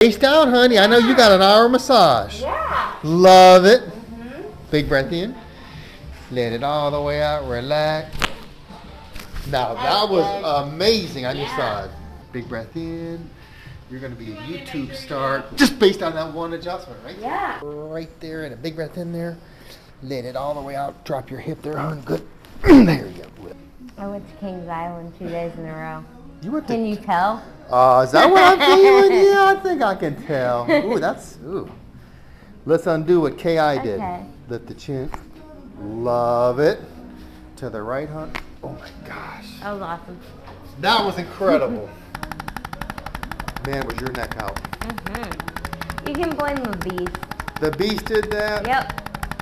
Face down, honey. I know you got an hour massage. Yeah. Love it. Big breath in. Let it all the way out. Relax. Now that was amazing on your side. Big breath in. You're going to be a YouTube star just based on that one adjustment, right? Yeah. Right there, and a big breath in there. Let it all the way out. Drop your hip there, hon. Good. There you go. I went to Kings Island 2 days in a row. You went Can you tell? Is that what I'm feeling? Yeah, I think I can tell. Ooh. Let's undo what K.I. did. Okay. Lift the chin. Love it. To the right, hon. Oh my gosh. That was awesome. That was incredible. Man, was your neck out. You can blame the beast. The beast did that? Yep.